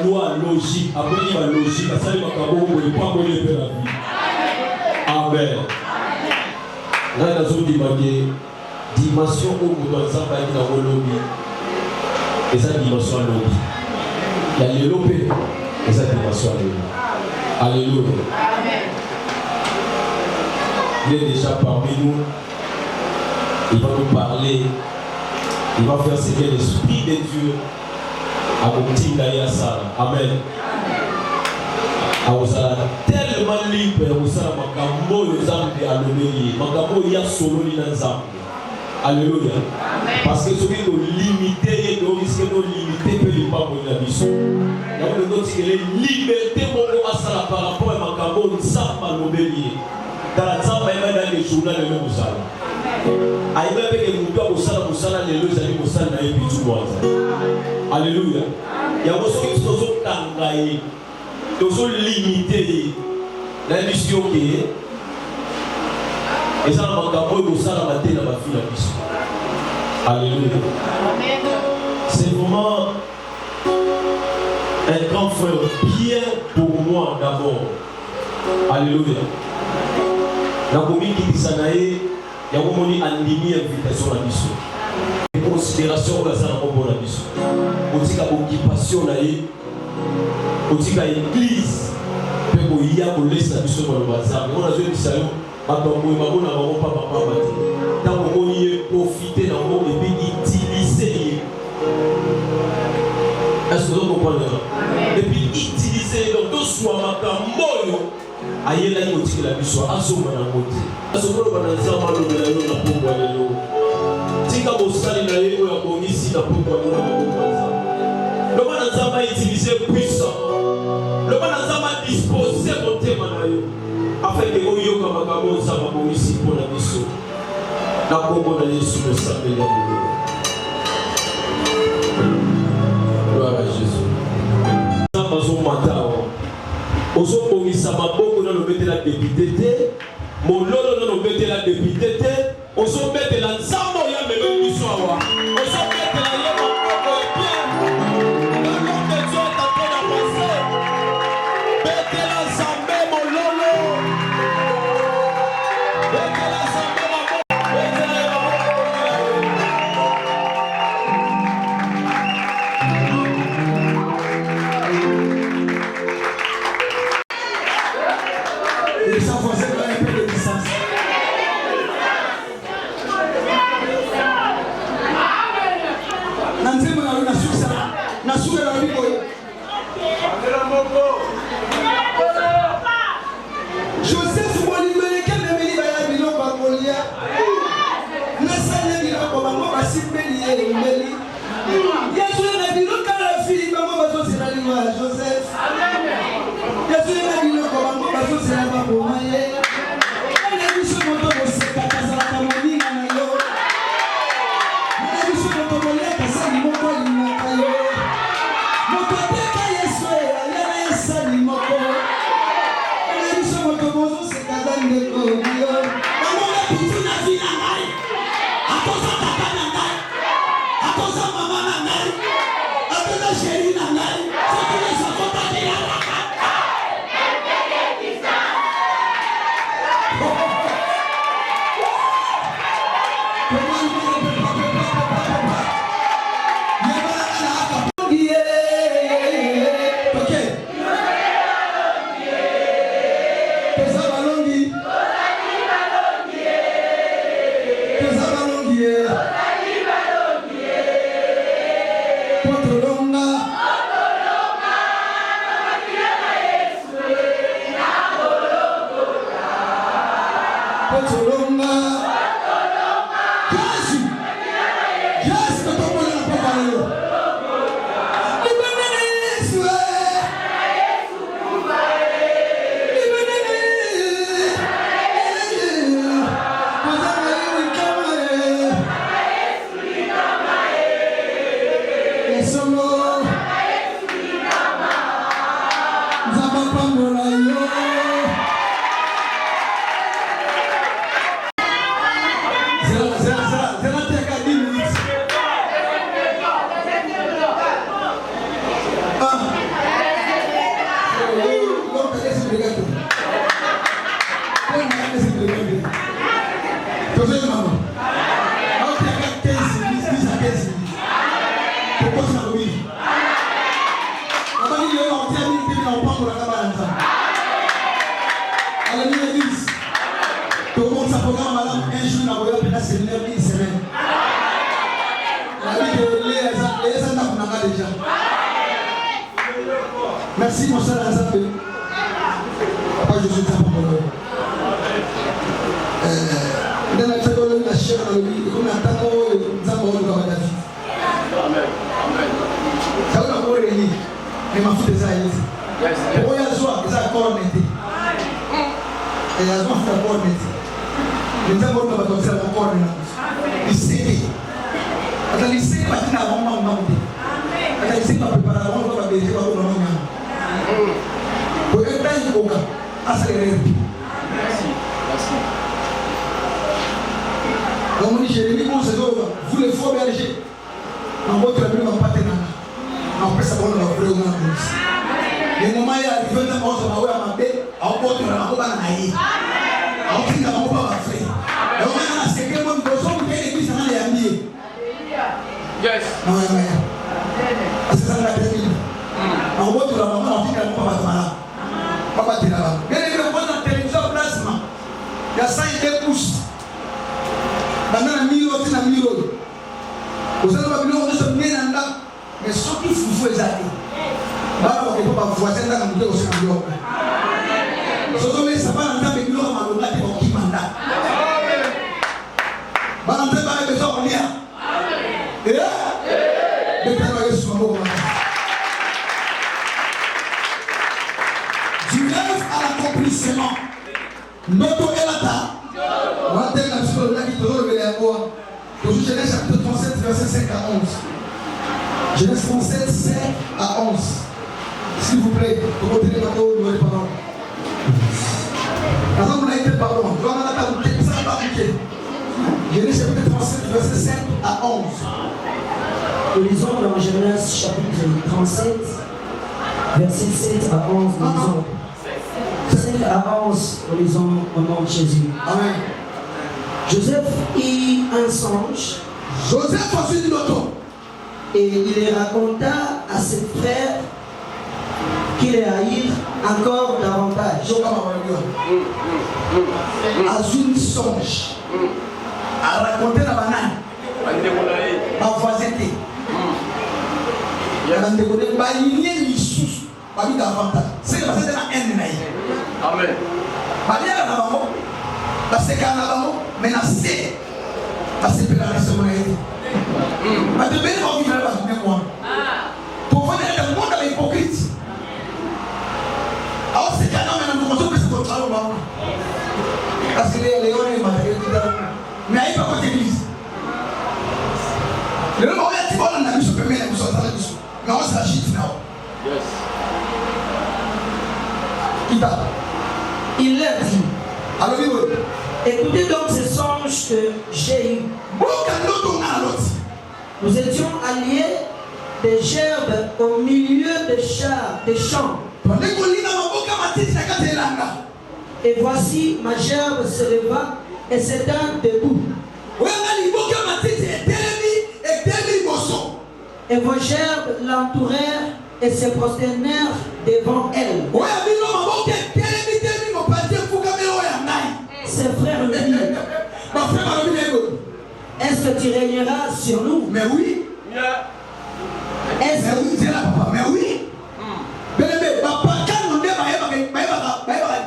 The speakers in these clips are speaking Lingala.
loi logique, après il va logique, ça il va pas voler la vie. Amen. Là, il y a une dimension où vous doit s'appeler dans le lobby. Et ça, dimension lobby. Il y a les lobby. Et ça, dimension lobby. Alléluia. Il est déjà parmi nous. Il va nous parler. Il va faire ce que l'Esprit de Dieu a obtenu d'ailleurs ça. Amen. Awusala tellement libre awusala makambo yozambi alobeli makambo ya solo ni nzambe. Alléluia. Parce que celui qui est limité et qui risque de limiter peut lui pas pour la mission. Donc le d'autres qui est liberté pour asala par rapport à makambo nzambe alobeli. Dans la nzambe il y a des journaux de l'usala. Aïe avec les moutons musala les deux amis musala na ebitu mwanza. Alléluia. Il y a aussi qui sont tangaï. Nous sommes limités la mission qui est et ça va nous ça la matin dans ma fille la mission. Alléluia. C'est vraiment un grand frère bien pour moi d'abord. Alléluia. La commune qui dit ça naïe, il y a un moment andimi invitation la mission. Considération de la mission. Aussi la occupation naïe. Aussi l'église peut y avoir laisser la mission dans le bazar. On a dit ça yo, makambo makambo na makambo papa bati. Tant qu'on y profiter dans le monde et puis utiliser. Est-ce que vous comprenez? Et puis utiliser donc tout soit makambo yo. Aïe là il faut que la mission asoma na moto. Parce que on a ça malo de la yo na pombo lelo. Tika bosali na yo ya komisi na pombo lelo na pombo. Le bon ensemble utiliser puissant. Le bon ensemble disposer mon thème afin que vous ayez comme un ensemble pour ici pour la mission. La combo de Jésus le salut. Gloire à Jésus. Nous matin. Ozo komisa maboko na lobete la débité. Mon lolo na lobete la débité. Ozo bete la nzambo ya meme mission awa. Ozo bete la yema maboko bien. tenir une semaine. La vie de les gens déjà. Merci mon cher Azabé. Papa, je suis très heureux. Dans la table, la chair, comme la table, nous avons David. Amen. Ça va nous réunir. Mais ma fille des aïeux. Pour y aller, ils ont encore netté. Et ils ont fait encore netté. Nous avons encore netté. Ils s'aident. Quand ils s'aident, ils n'ont pas de monde. Quand ils s'aident, ils n'ont pas de monde. Pour être là, il faut accélérer. Merci. Donc, on dit, Jérémie, vous les faux bergers, on va te le dire, on va pas te donner. On peut savoir le vrai ou non. Les moments où il y a des gens qui ont ma bête, on peut te le dire, on va naïr. On peut te le dire, on va faire. Et on va se dire, on va faire l'église dans les amis. Yes. C'est ça la tête. On va te le dire, on va faire papa te là-bas. Bien évidemment, dans la télévision plasma, il y a 5 pouces. Dans la milo, c'est la milo. Vous savez, on se met dans la. Mais ce qui faut faire, c'est que papa voisin dans la milo, c'est la milo. Ce qui ça va dans la milo, on va le mettre au Kimanda. On va entrer par les besoins en lien. Et du rêve à l'accomplissement. Notre Elata. On va dire la psychologie qui te relever les voix. Toujours Genèse chapitre 37, verset 5 à 11. Genèse 37, 5 à 11. S'il vous plaît, pour continuer ma parole, nous parlons. Avant qu'on a été pardon, on va la bouquet, ça va pas bouquet. Genèse chapitre 37, verset 5 à 11. Nous lisons dans Genèse chapitre 37, verset 7 à 11. Nous lisons 5 à 11, nous lisons au nom de Jésus. Amen. Joseph eut un songe. Joseph a suivi l'auto. Et il les raconta à ses frères qui les haïrent encore davantage. A suivi un songe. A raconté la banane. Ma voisinneté. Il y a un déconné. Il y a une sous. Il y a davantage. C'est parce que c'est la haine. Amen. Il y a un amour. Parce que quand on a mais la C, parce que la responsabilité. Parce que bien on vit là-bas, bien moi. Pour voir le monde est hypocrite. Alors c'est quand on a nous que c'est contre le monde. Parce que les gens ils m'ont mais il pas contre l'église. Le moment où tu vas dans la mission, tu peux mettre la mission dans la mission. Mais on s'agit now. Yes. Il leur dit. Alors oui. Écoutez donc ces songes que j'ai eus. Nous étions alliés des gerbes au milieu des champs. Et voici ma gerbe se leva et s'étend debout. Et vos gerbes l'entourèrent et se prosternèrent devant elle. Ses frères lui dirent, est-ce que tu régneras sur nous? Mais oui. Est-ce que oui, c'est là, papa. Mais oui. Mais papa, quand on dit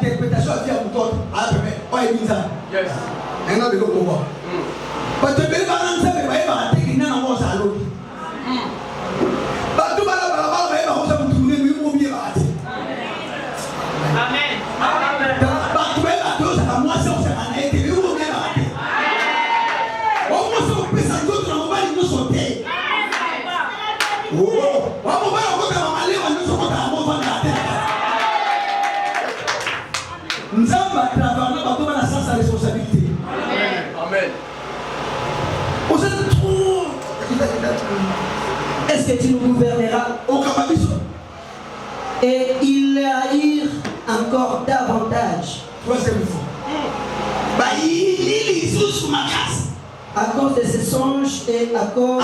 interprétation à dire à mon yes. Un homme de l'autre pouvoir. Parce que les parents savent que les parents qui n'ont pas à l'autre. Parce que les parents savent que les parents ont bien raté. Amen. Amen. Parce que les parents savent que moi, c'est un été, mais vous bien raté. Au moins, si on peut s'en donner, on va nous sauter. Oh, on va encore aller, on nous sauter à mon ventre. Nous avons travaillé pour la sens à responsabilité. Amen. Vous êtes trop. est-ce que tu nous gouverneras? Et ils les haïrent encore davantage. À cause de ces songes et à cause.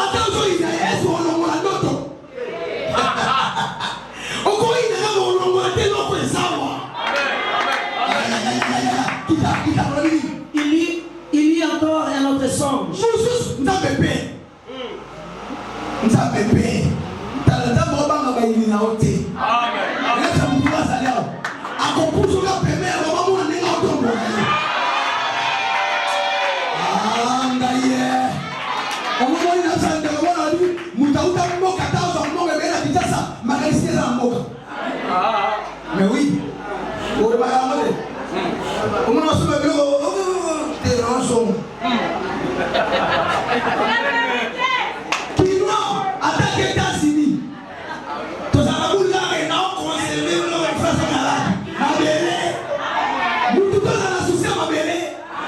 Il y a encore un autre songe. Sus, n'a bébé. N'a bébé. T'as le temps pour banga bayi na ote. Amen. Là ça me doit ça là. A conclusion la première maman on est en tombe. Ah ngaye. On va voir une salle de voir lui. Mutauta mboka tazo mboka bela kitasa. Makalisikia za mboka. Mais oui. Au revoir. On m'a dit que t'es rançon. Qui non, attaque États-Unis. Tous les Arabes et non conservé le face à la belle. Nous tous dans la société ma belle.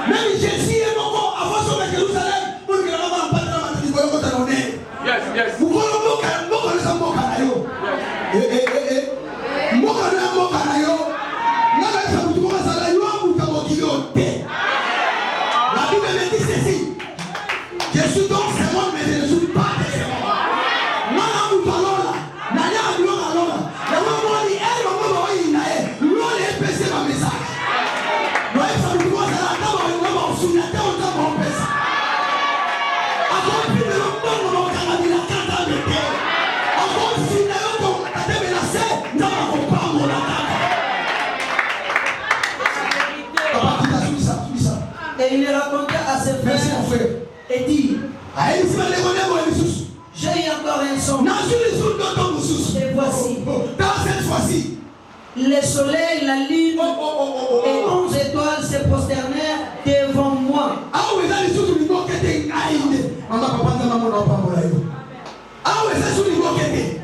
Même Jésus et mon corps avant son Jérusalem pour que la maman pas dans la matin de côté donné. Yes. Vous voyez beaucoup de ça mon canayo. Mon canayo. La Bible me dit ceci. Je suis donc ce monde, mais je ne suis pas de ce monde. Et il raconta à ses frères et dit, j'ai eu encore un son. Et voici, dans cette fois-ci, le soleil, la lune et 11 étoiles se prosternèrent devant moi.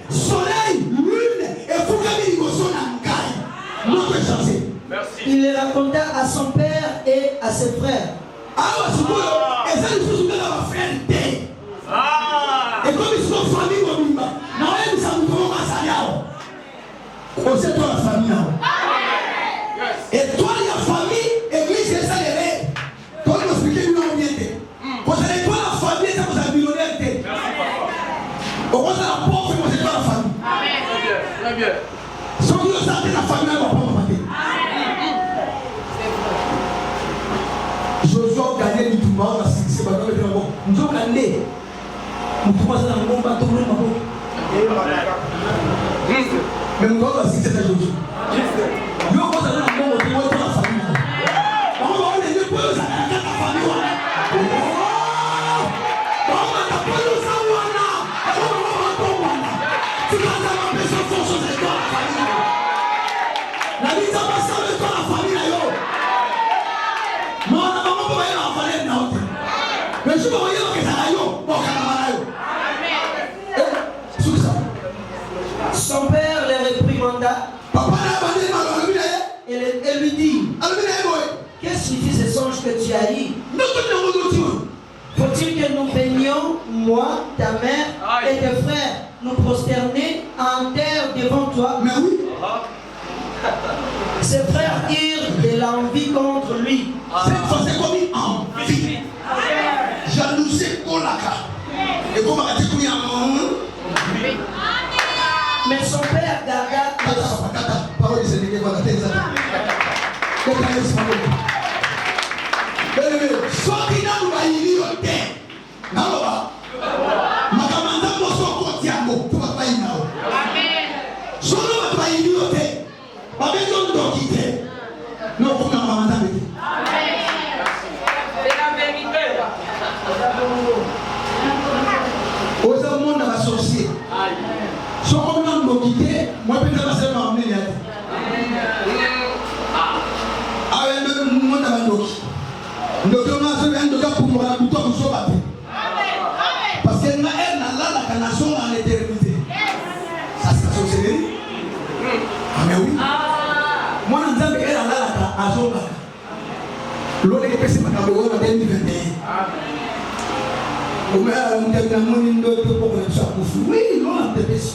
Soleil, lune et il raconta à son père et à ses frères. Et comme ils sont famille, c'est toi la famille. Et toi la famille, église, c'est ça les rêves. Toi, tu m'expliques nous on vient. Quand c'est toi la famille, ça vous a millionnaire. Au contraire, la pauvre, c'est toi la famille. Très bien. Sans que vous savez la famille, elle va pas m'attaquer. Josué a gagné du tout, c'est pas comme le bon. Nous avons gagné. Nous avons gagné un bon bateau, mais nous avons assisté à Josué. Nous avons gagné un bon bateau, nous avons la famille. On va voir les deux peuples, ça a la famille. La vie ça va avec toi la famille là yo. Non, on a pas pour aller en famille là. Mais je veux voyer que ça yo, bon ça yo. Amen. Sur ça. Son père le réprimanda. Papa n'a pas dit mal et lui dit, qu'est-ce qui fait ce songe que tu as eu? Faut-il que nous baignions, moi, ta mère et tes frères, nous prosterner en terre devant toi? Mais oui. Ses frères eurent de l'envie contre lui. C'est comme une envie. Jalousie pour la carte. Et comment on a dit qu'il y a un mais son père garda. Parole du Seigneur, voilà, t'es ça. Soit qui n'a pas eu le thé. Non, Makamanda Mosso Kotiamo, tu vas pas y aller. Amen. Soit on va pas y aller le thé. Pas besoin de quitter. Non, pour Makamanda. Amen. C'est la vérité. Aux hommes, on a associé. Soit on a quitter, moi peut-être que c'est ma mère. Parce qu'elle n'a là la nation en éternité. Ça c'est société. Ah mais oui. Moi je dis elle a là la azonga. L'autre est passé par le en 2021. On a un témoin de pour que ça pour oui, non la TPC.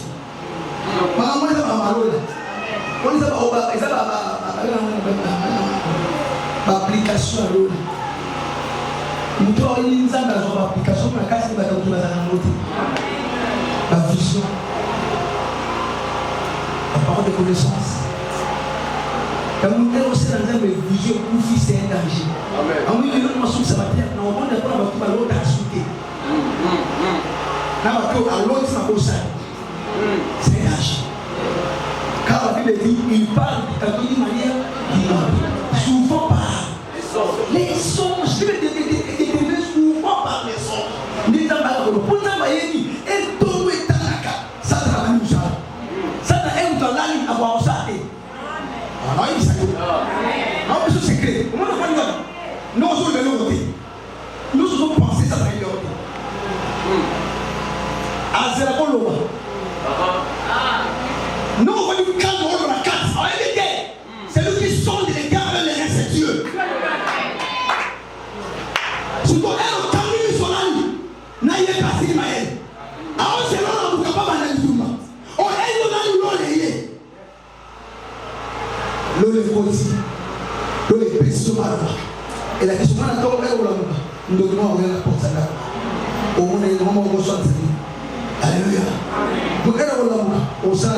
Moi ça va mal. On ça va application à l'autre. Nous avons une application pour la casse de la vision, la parole de connaissance. Quand nous avons aussi dans une vision où fils est un danger. Amen. On nous dit que nous sommes sur la terre, nous avons des problèmes avec l'autre. à l'autre, c'est un âge. Car la Bible dit, il parle d'une manière souvent par les songes. Je vais te souvent par les songes. Les tambacs, pour t'envoyer, et tout est tanaka. Ça travaille nous ça. Ça n'a un dans la ligne à voir ça. Alors, il s'agit. Non, mais ce secret. Comment on va dire? Nous sommes de l'autre côté. Nous sommes pensés ça dans l'autre côté. Azeraboloba. Nous, on va dire quand on a 4. En réalité, c'est lui qui sonde les gars avec les incestueux. Surtout, elle, au temps où ils sont là, n'a pas passé Maël. Alors, c'est là où on ne peut pas aller du tout. On est là où l'on est. L'on est aussi. L'on est précieux mal. Et la question, on a encore un ou l'autre. Nous devons ouvrir la porte à la. Au moins, il y a un moment où on soit alléluia. Vous allez voir là, au sein.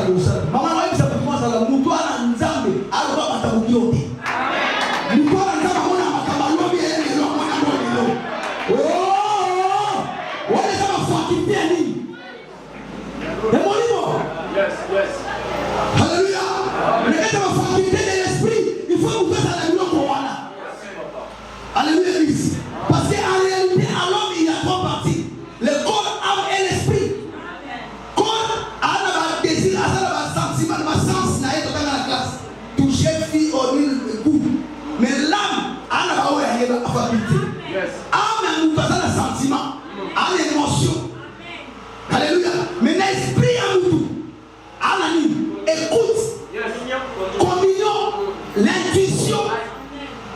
Maman, il s'appelle comment ça là? Moutoua Nzambe, alors va t'aboutir. Moutoua Nzambe, on a ma camarade, bien, et l'homme, on a mon nom. Oh, on est dans la foi qui vient. Et mon niveau. Yes. Alléluia. Mais quand on va foi qui vient de l'esprit, il faut vous faire ça la gloire pour moi. Alléluia, Église. Parce qu'en réalité, à l'homme, il y a trois parties. Le corps, âme et l'esprit. Corps, âme, désir, sentiment, sens, n'a pas dans la classe. Toucher, fille, ornir, goût. Mais l'âme, âme, il y a la faculté. Âme, nous passons le sentiment, âme, l'émotion. Alléluia. Mais l'esprit, à nous tout. Âme, écoute, communion, l'intuition.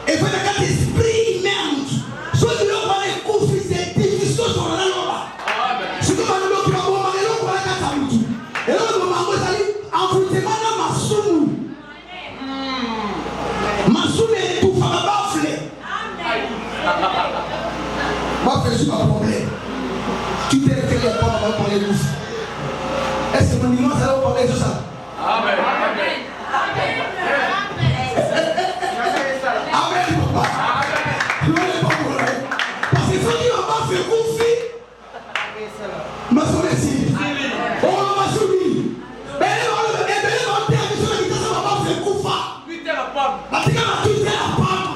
Et quand l'esprit met en nous. Soit tu le vois les coups, c'est difficile sur la loi. Surtout quand nous le voyons, on le voit à Katamoutou. Et là, on va en foutement dans ma soumou. Ma soumou est tout, ça va bafler. Bafler, c'est pas problème. Tu t'es référé à quoi, on va parler de nous. Est-ce que mon immense, ça va parler de ça? Amen. Amen, papa. Parce qu'il faut dire on va faire confier. Ma soeur est ici. On va subir. Mais elle va faire confier. Parce qu'elle va tout faire la femme.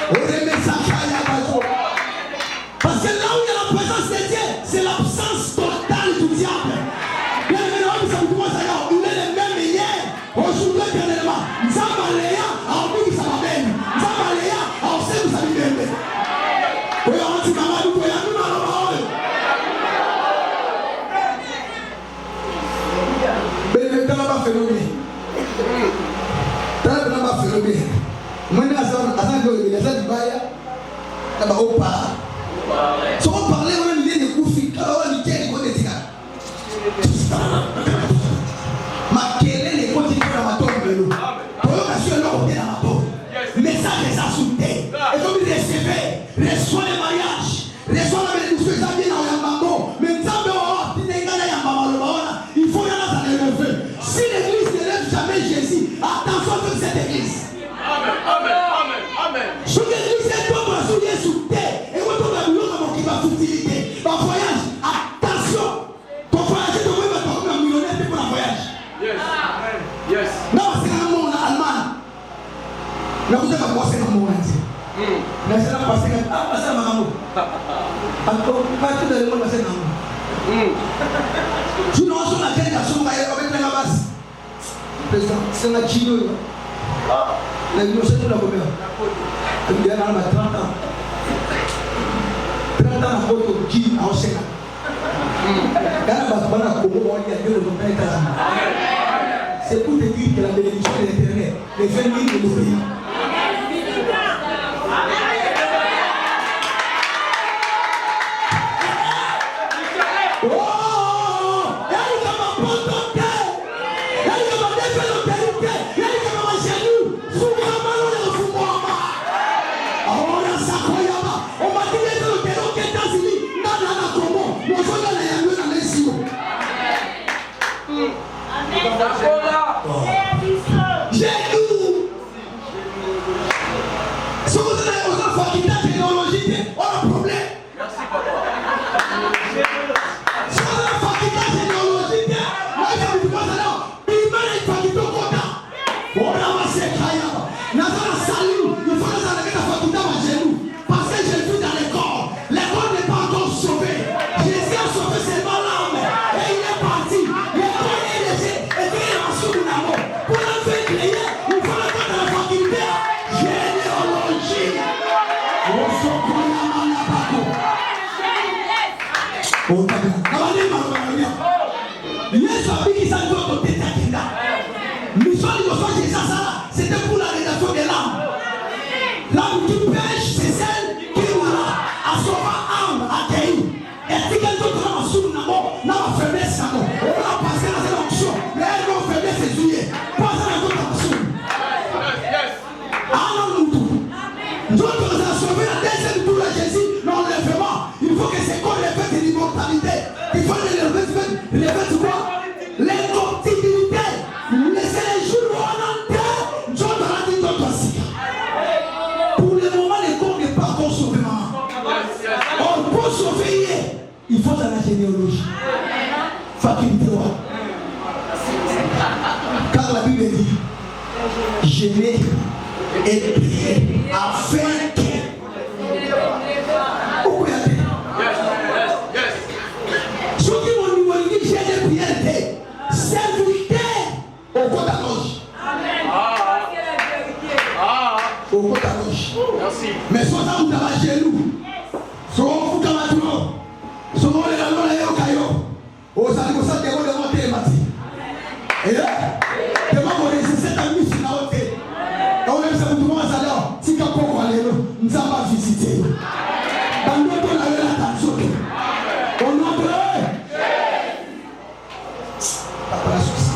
On remet ça à la maison. Parce que là où il y a la présence de Dieu, c'est l'absence totale du diable. Bien évidemment, il est le même hier. Aujourd'hui, éternellement. Zabalea, en plus, ça va bien. Zabalea, en sait où ça va bien. Oui, on dit maman, nous voyons nous dans la parole. Mais le temps n'a pas fait le bien. Tant n'a pas fait le bien. Moi, je suis à la Baya, là-bas au pas. Si on parlait, on a mis des coups fixes, alors on a mis des coups de tigre. Ma quelle est les coups de tigre dans ma tombe de l'eau? Pour eux, je suis là, on est dans ma tombe. Message des assouptés. Et comme il recevait, reçoit les mariages, reçoit la bénédiction, ça vient dans le mambo. Mais il faut y aller dans les neveux. Si l'église ne lève jamais Jésus, attention à cette église. Amen. Si l'église est toi, pour souiller sous terre, et vous tombez à boulot comme qui va futilité. Par voyage, attention. Ton voyage, tu vas tomber un millionnaire pour un voyage. Yes. Non, c'est un monde en Allemagne. Mais vous avez pas passé dans le monde entier. Mais c'est là passé dans le monde. Encore, pas tout le monde passé dans le monde. Tu n'as pas la génération avec la base. Président, c'est un chino. La innocence de la commune. Il y a 30 ans. 30 ans à votre qui en Sénat. C'est pour te dire que la bénédiction de l'éternel, les 20 000 de l'ouvrier. C'était pour la rédaction des larmes. L'âme qui pêche, c'est celle qui voilà, a sauvé âme, a accueilli. Et si quelqu'un d'autre a souffert, n'a pas faiblesse, on a passé dans cette option. Mais elle n'a faiblesse, c'est juillet. Pas ça, la autre option. Ah non, nous tous. Nous autres, on a sauvé la deuxième tour de Jésus, l'enlèvement. Il faut que c'est comme les fêtes de l'immortalité. Il faut les fêtes quoi? L'incorruptibilité. Laissez les jours en entier. Pour le moment, les corps n'est pas encore sauvé, maman. On peut sauver hier. Il faut dans la généalogie. Faculté. Car la Bible dit j'aimais et prié afin que. Pourquoi il y a des ceux qui m'ont dit j'ai des prières, serviteur au côté à gauche. Au côté à gauche. Merci. Mais soit ça vous avez chez nous. Soit vous avez tout. Soit vous avez la caillou. Au salut, vous savez, vous avez monté les mati. Et là, vous avez cette amie sur la haute. Quand on aime ça, vous devez aller. Si quelqu'un peut aller, nous allons visiter. Dans notre on a eu l'attention. On a eu. Après la souci.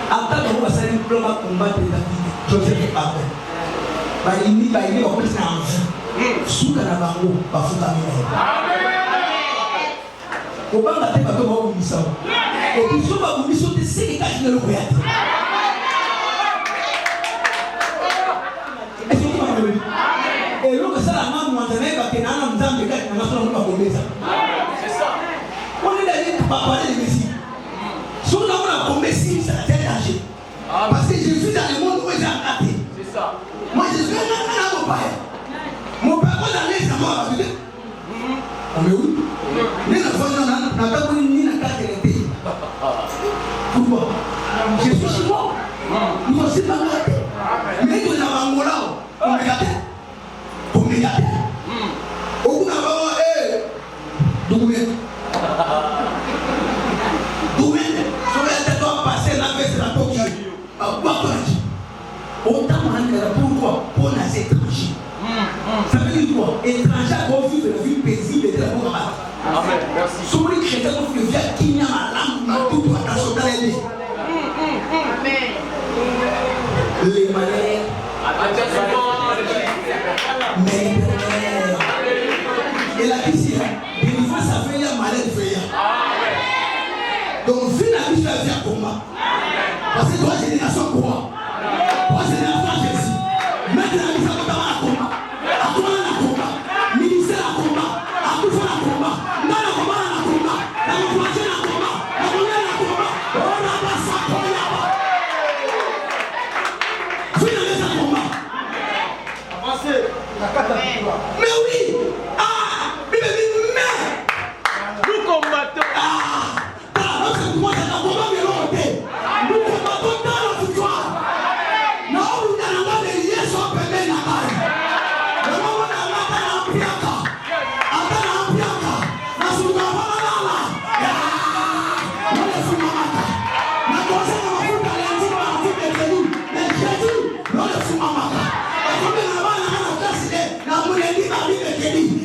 Après qu'on va faire un plan à combattre David, Joseph pas fait. Il va commencer à en vie. Sous la bango, pas foutre à nous. Au bas de la tête, on va vous dire. Et puis, si on va vous dire, c'est ce qui cache le royaume. Est-ce que vous m'avez dit? Et l'autre, ça, la main, nous entendons parce que nous avons des gens qui nous ont pas ça. C'est ça. On est allé parler de Messie. Si on a un Messie, c'est la tête d'âge. Parce que je suis dans le monde où j'ai raté. C'est ça. Moi, je suis un père. Mon père, quand j'allais, ça m'a rappelé. Mais oui. Mais la fois, on n'a pas connu ni la carte de l'épée. Pourquoi? Je suis chez moi. Nous aussi, pas mal. Mais nous avons un mola. On me gâte. On me gâte. Au bout d'un moment, d'où est? D'où est? Sur la tête, on va passer la veste, la toque. Autant pourquoi? Pour les étrangers. Ça veut dire quoi? Étranger à vivre la vie paisible de la bonne marque. Amen. Merci. Sur les chrétiens, on fait via qui n'y a ma langue, ma toute la nation dans les lits. Amen. Les malheurs. Mais et la question, des fois ça fait un malheur de faire. Donc, fin la vie, je vais faire combat. Parce que toi, génération quoi? Toi, génération Jésus. Maintenant, la vie, ça va à combat. À toi, la combat. Ministère, la combat. À tout faire la combat. Dans la combat, la combat. Dans la combat, la combat. La combat, la combat. On n'a pas ça, on n'a pas. Fin la vie, ça combat. Avancez. Mais oui. Mais. Nous combattons. Nous combattons dans la victoire. Nous avons des liens sur le père.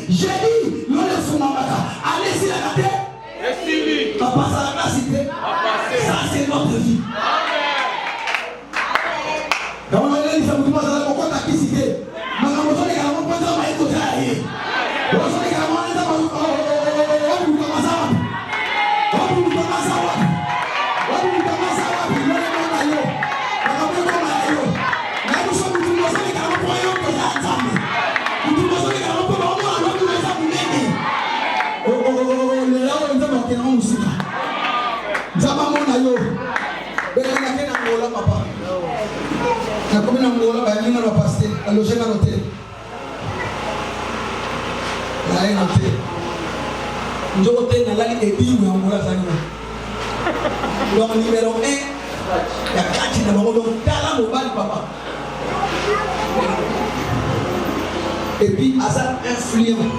J'ai dit, non le fou allez s'il a gâté. Papa, ça va citer. Ça c'est notre vie. Dans le livre, ça vous demande de pourquoi tu as qui cité. Mais quand vous avez également pas de maïs au travail. Vous avez également un temps Nzaba na yo. Bele na kena ngola papa. Na komi na ngola ba linga na pasteur, aloje na hotel. La ina hotel. Njo hotel na lali ebi mu ngola sana. Donc numéro 1 ya kati na bango donc tala mobali papa. Et puis asa influent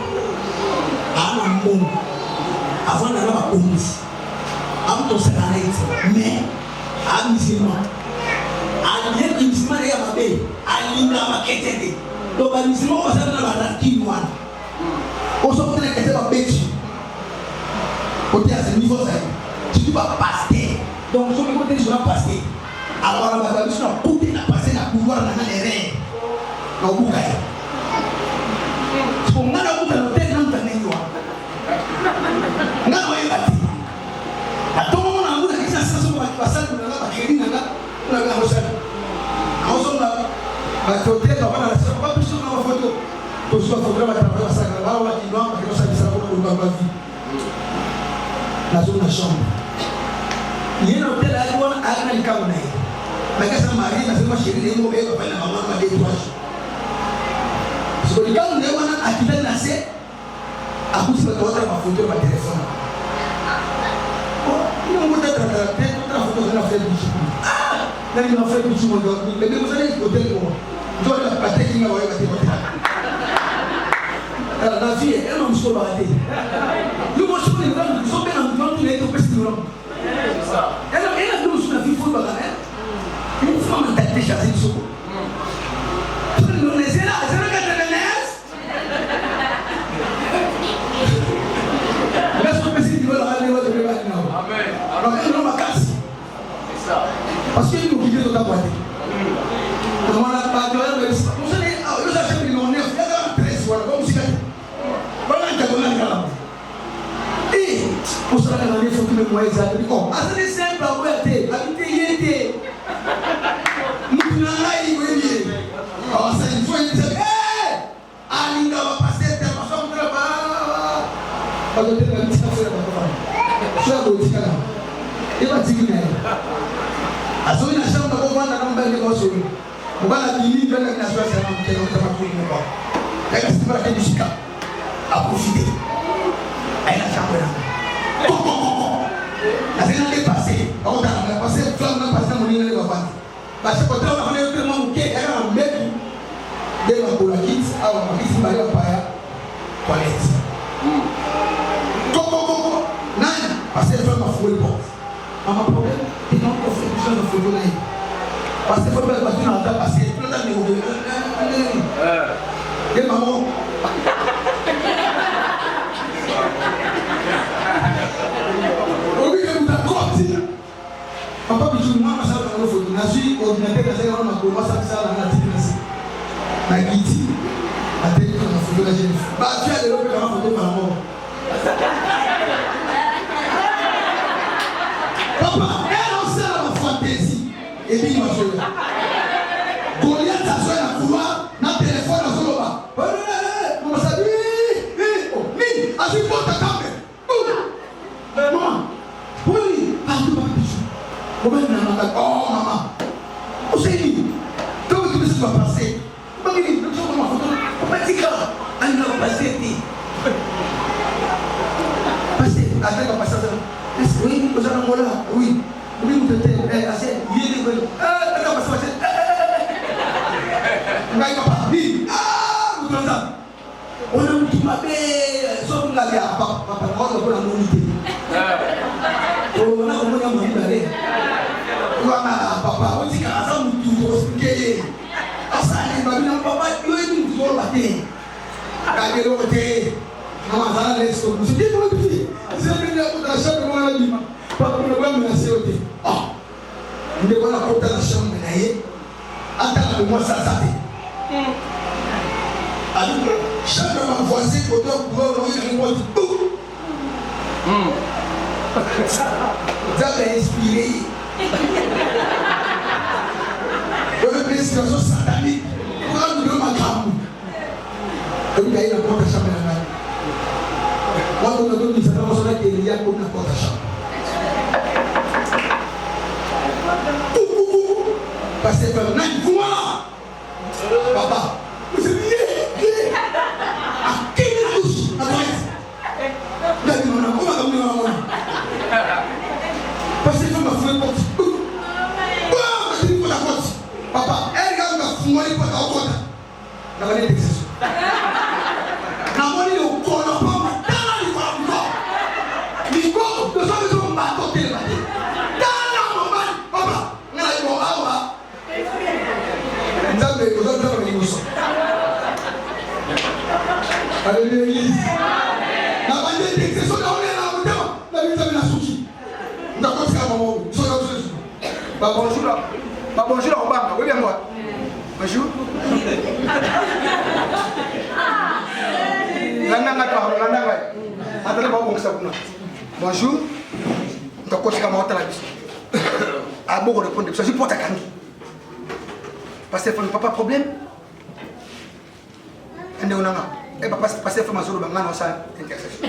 ana mbongo avant na ba komisi am to sénégalais mais a musulman a bien musulman ya mabe alinga maketete to ba musulman ko sa na ba rakini wana o so tele kete ba bechi o ti à ce niveau ça tu vas passer donc so ko tele sur la passer alors la ba biso na côté na passer na pouvoir na les reins na bukai ko ngana ko tele tele na taniwa ngana wa yati atomo na nguna kisa sasa so ba passer na ba kedi na na ga hosa hosa na ba hotel na bana sa ba biso na photo to so photo ba ta ba sa ga ba wa ti no ba ko sa bisa ko ba ba vi na zo na chambre yena hotel ali wana ana likamu na yeye bakasa mari na sema sheria ngo bega pale na mama de twashi so likamu na wana akita na se akusi ba toka ba photo ba telefone ni ngo tata tata photo na fait du chou na ni na fait du chou ndo bebe mo sale hotel mo ndo la pateki na wa ba te la vie elle m'a dit ba te lu mo so ni ba so be na ndo tu le to pesi no elle a nous na vie faut ba une femme t'a déjà dit ça nous les là c'est le cas de l'ENS laisse moi pesi di la aller wa de ba na amen alors elle no makasi c'est ça parce que nous qui ta boîte on a pas de on sait nous a fait le neuf il y a 13 voilà comme si voilà ta bonne kala et pour ça la il faut que me moi ça dit oh assez simple à voir té habiter yété nous na ngai wewe oh ça il faut dire alinga va passer ta façon de ba de la petite affaire ba ça go tikala et ba tikina azo ina shamba kwa bwana na mbele kwa sori mbala bili mbele na sasa na mtendo kama kuni kwa kaya sipara kujishika aprofiter aina shamba na azina dépasser on a passé flamme na passer mon ile kwa parce que quand on a eu tellement de quai era un mec de la bolakit au makisi mbali pa ya toilette coco nani parce que flamme a foué bon ama problème et non on fait besoin de photo là parce que faut pas passer dans la passer tout le temps de maman obi ke muta côté papa bijou moi ma sala na photo na suis ordinateur na sala na ko ma sala na tinasi na kiti ateli na photo la jeune ba tu as développé la photo par mort papa elle on sait la fantaisie et puis ma soeur Goliath a joué la couloir na téléphone na solo ba on sabi ni a suis pour ta cambe maman oui ah tu vas bijou comment na oh maman o sei tout ce qui va passer bagi ni so ma photo patika anda passer ti passer ada passer est-ce oui vous allez moi là oui oui vous êtes assez yéli ko ada passer ngai papa bi vous entendez on a dit ma bé so nga ya papa ko ko na monité on a ko na monité wana papa o tika asa mutu ko sikeye asa ni babi na papa yo ni ko bate ka de lo te mama sala les ko si ti ko bi c'est bien la ko cha ko na di papa no ba me na se o te ah nde ko na ko ta cha me na ye ata ko mo sa sa te adu chaque ma voisin ko to ko no yi ko ti ça m'a inspiré. Une pression satanique. Pourquoi nous devons m'acclamer? Et vous avez la porte à chambre de la main. Moi, on a donné une certaine chose qui est liée à la porte à chambre. tu m'as fouillé porte. Tu m'as la porte. Papa, elle regarde ma fumée pour ta porte. La valise d'exception. La valise au corps, la pomme, dans la licorne. Licorne, nous sommes sur ma côté. Dans la maman, papa, on a eu mon awa. Nous avons eu mon sang. Alléluia, l'église. La valise d'exception, on est là, la vie de la souci. Nous avons fait un moment. Bonjour là. Bonjour là, Obama. Oui, bien moi. Bonjour. Bonjour. Donc, quand tu as monté la vie, à beaucoup de points de vue, je porte à Kangi. Parce que papa problème. Et nous avons. Et papa, parce que ma zone de Bangana, ça intercession.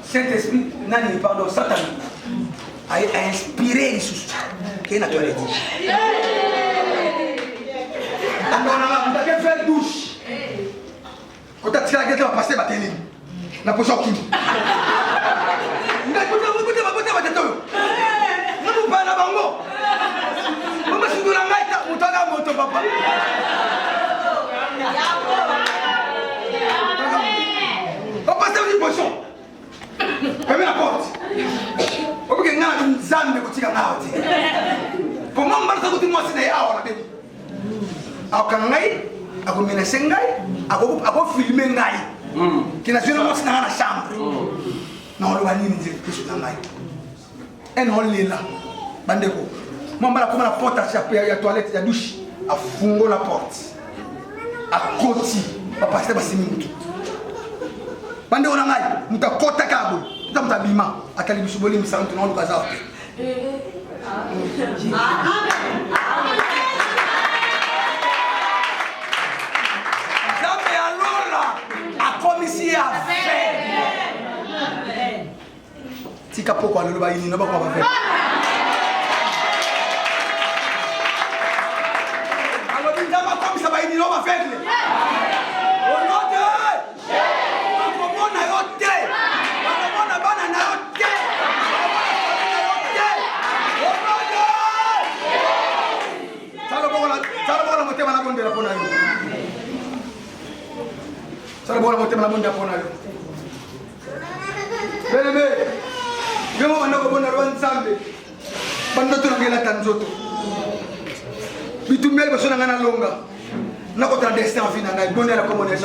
Saint-Esprit, Nani, pardon, Satan a inspiré les sous. Qui est naturel. On a fait douche. Quand tu as tiré la gueule, tu vas passer ma télé. La potion qui. On passe une potion. Fermez la porte. On peut que nous ayons une zone de boutique à Naote. Pour moi, je vais vous dire que je vais filmer qui n'a jamais dans la chambre. Non, on va dire que je et non, on est là. Bandeko. Moi, je vais la porte à la toilette, la douche, à fungo la porte. À côté. On va passer par 6 minutes. Bandeko, on a côté à Kabo. On a bima. À Kalibisuboli, nous sommes dans le bazar. Ici à faire. Si capot quoi le bail n'a pas quoi faire. Alors il n'a pas comme ça bail n'a pas faire. Oh non Dieu. Comment on a yoté. Comment on a banana yoté. Oh non Dieu. Ça le bon la montée la bonne de la bonne. Ça le bon la montée la bonne de la bonne. Bébé, je vais vous dire que vous avez un samedi. Pendant que vous avez un tanzoto. Si vous avez un longa, vous avez un destin en final. Vous avez un communauté.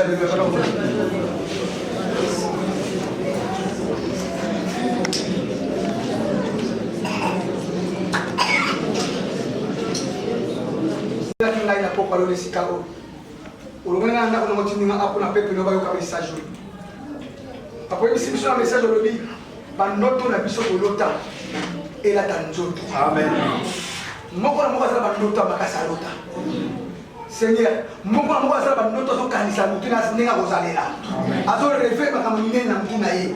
Après, si vous avez un message au lobby, notre biso kolota et la tanzoto. Amen. Moko na moko za ba nota makasa lota. Seigneur, moko na moko za ba nota zo kanisa mutina ninga kozalela. Azo rêver ba kamine na mutina ye.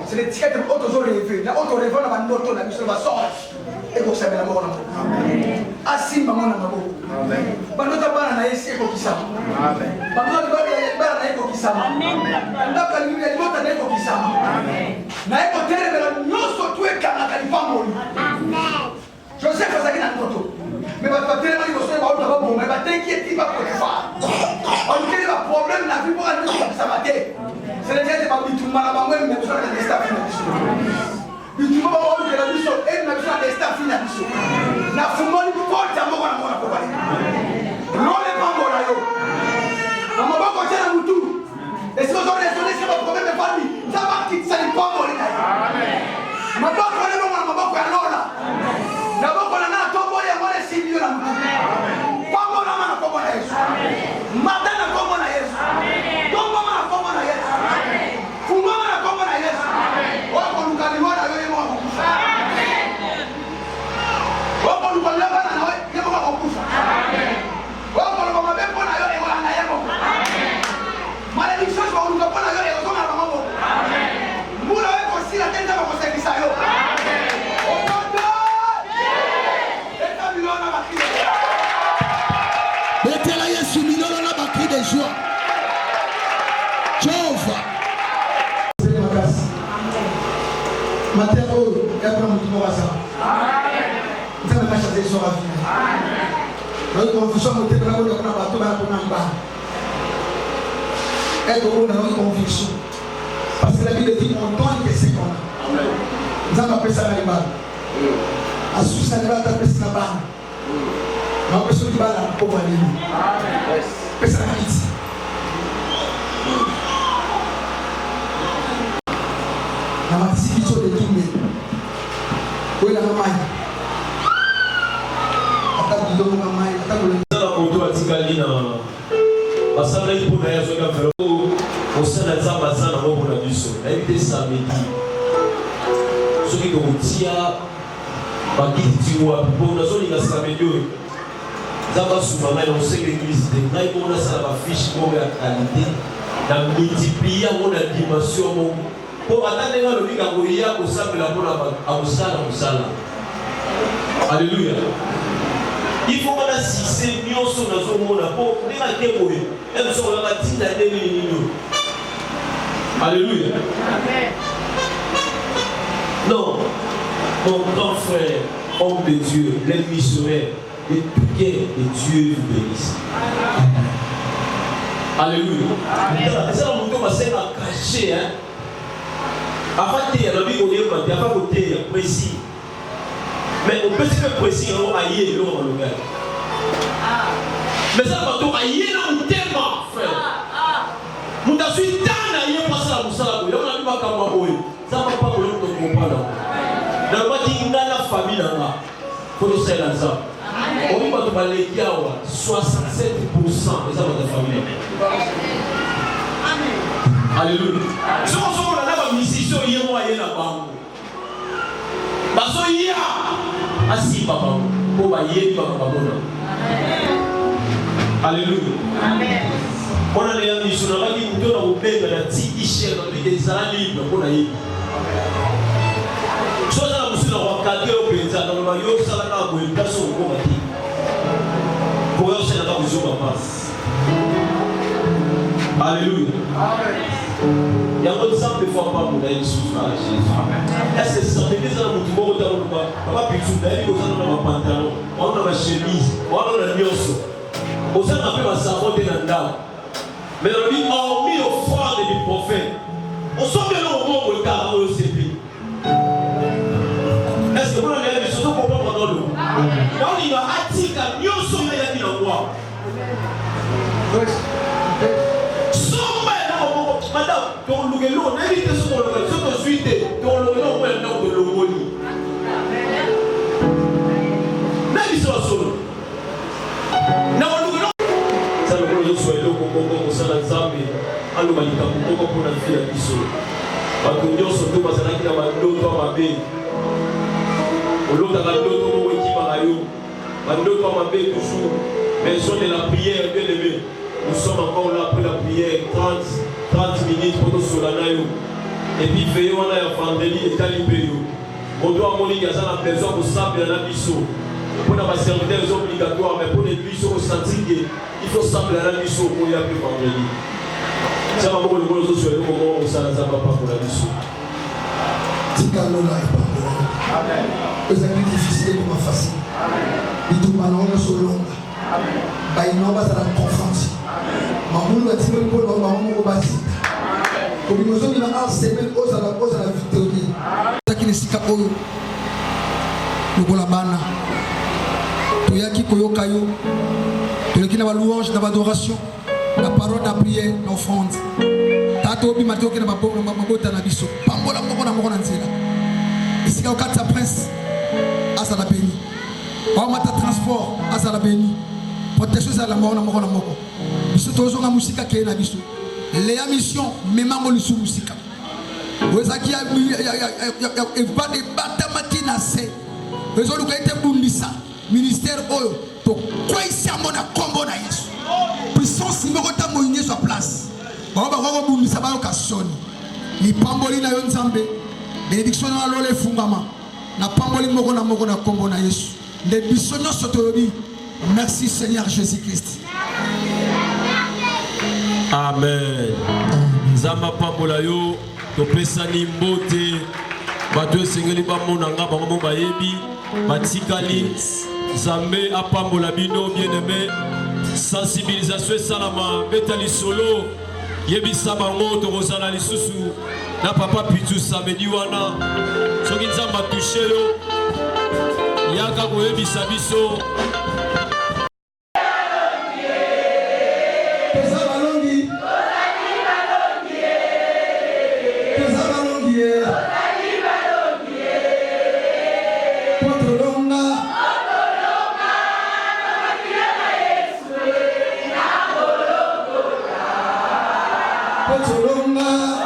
C'est les tickets auto zo rêver, na auto rêver na ba nota na biso ba sort. Et ko sabela moko na moko. Amen. Asimba mona maboko. Amen. Ba nota bana na yesi ko kisama. Amen. Ba nota bana na yeko kisama. Amen. Ndaka ni nota na yeko kisama. Amen. Na eko terebela nyoso tueka na kalipamoni. Amen. Joseph azaki na moto. Mais ba telema ni boso ba auto ba bon, mais ba t'inquiète pas pour faire. On dit ba problème na vie pour aller ça maté. C'est les gens ba bitumba na bango mais besoin de staff na biso. Bitumba ba o de la biso et na besoin de staff na biso. Na fumoni porte amoko na mona ko bali. Lole pambo na yo. Na maboko tena mutu. Et si vous avez raisonné sur votre problème de famille, ça va quitter ça n'est pas bon. Amen. Maboko na mama maboko ya lola. Na boko na na tombo ya mwana sibio na mtu. Pambo na mama kombo na Yesu. Mata na kombo na Yesu. Tombo na kombo na Yesu. Fungo na kombo na Yesu. Wako lukali wana wewe mwana. ça. Nous allons changer sur la vie. Nous conviction nous devons avoir un bateau pour nous battre. Être au dans notre conviction. Parce que la Bible dit on donne que c'est qu'on a. Nous allons appeler ça la balle. À sous ça, nous allons appeler ça la balle. Nous allons appeler ça la balle pour aller. Appeler ça la vite. Na masikitso de tumbe oyo na mai ata bidongo na mai ata na moto atikali na basala ipona ya zoka fero osala nzamba sana moko na biso nayebi te samedi soki tokotia bakiti wapi mpo nazolinga samedi oyo nzamba suma ngai na osenge eglise te ngai moko nasala bafiche moko ya kalite na multiplie yango na dimension moko pour attendre le but à Goya au sable la bonne à Osala. Alléluia. Il faut qu'on a si c'est mieux sur notre monde pour les maquer pour eux. Elles sont la matinée d'année minimum. Alléluia. Non, mon grand frère, homme de Dieu, les missionnaires, et tout que Dieu vous bénisse. Alléluia. C'est ça mon Dieu va cacher, hein. Avant de dire, on est avant de dire précis. Mais on peut se faire précis, on va y aller dans le gars. Mais ça va tout ailleurs dans le thème, frère. Nous avons eu tant d'ailleurs pour ça, pour ça. On a vu ma caméra. Ça va pas pour nous comprendre. Dans le bâtiment de la famille, là, faut nous faire ça. On va te parler qu'il y a 67% de ça va ta famille. Alléluia. Si on se voit là, musicien, il y a moyen là-bas. Parce qu'il y a assis, papa, pour bailler, papa. Alléluia. On a les mission, on a dit que nous avons fait la petite chair, on a dit des salades libres pour la y. Soit ça, nous sommes cadrés au pays, dans le maillot, ça va dans le place où on va dire. Pour eux, c'est la vision de la passe. Alléluia. Il y a un autre exemple de fois par mois, il y a une souffrance. Est-ce que ça fait des années que vous avez pas pu tout faire, vous avez un pantalon, on a une chemise, on a un nioso. Vous avez un peu de savon de l'andam. Mais on dit, hormis au froid du prophète, on sent bien au moment où le carreau est séparé. Est-ce que vous avez vu, surtout pour prendre l'eau? On y va attirer un nioso, il y a mis en bois. Madame, ton loup, n'invite ce qu'on le fait, ce que suite, ton loup, non, de l'homoli. N'invite ce solo. Non, loup, ça le projet soit là, comme ça, la zambe, à l'eau, comme pour la fille à Bissot. Parce que Dieu, surtout, parce qu'il y a un autre à ma baie. L'autre à l'autre, qui va à l'eau. L'autre à ma baie, toujours. Mais sur de la prière, bien aimé. Nous sommes encore là pour la prière, 30 minutes pour nous sur la naïo. Et puis, veillons à la vendredi et talibé. On doit avoir besoin de sable et de biseau. Pour nos serviteurs obligatoires, mais pour les biseaux, il faut sable et la biseau pour y aller vendredi. C'est un moment où nous sommes sur le moment où ça n'a pas pour la biseau. Amen. Vous avez difficile comme facile. Il tout malon sur l'ombre. Il n'y a pas de confiance. Mamoulou a dit que nous avons un basi. Comme nous sommes dans la semaine, nous avons la victoire. Qui ne s'y cap au nous la bana. Tu y a qui koyo kayo. Tu qui n'a pas louange, n'a pas d'adoration. La parole, la prière, l'offrande. Tato bi mateo qui n'a pas bon, n'a pas bon tanabiso. Pambola moko na moko na nzela. Ici quand ta prince, asa la béni. Au mata transport, asa la béni. Protection ça la mort na moko na moko. Biso tozo nga musika ke na biso. Les missions memang olusu musika. Wezaki ya evade batamati na se. Wezo luka ete bundisa ministère oyo to kwa isi amona kombo na Yesu. Puissance numéro ta moyenne sur place. Ba ba ko bundisa ba okasoni. Ni pamboli na yo nzambe. Bénédiction na lole fungama. Na pamboli moko na kombo na Yesu. Les biso nyonso toyobi. Merci Seigneur Jésus-Christ. Amen. Zamba pambola yo, topesani mbote, bato esengeli bamonanga bango bayebi batikali Nzambe apambola bino bien-aimé. Sensibilisation esalama beta lisolo yebisa bango tokozala lisusu na papa Pitu samedi wana soki Nzambe atushe yo yaka koyebisa biso Potolonga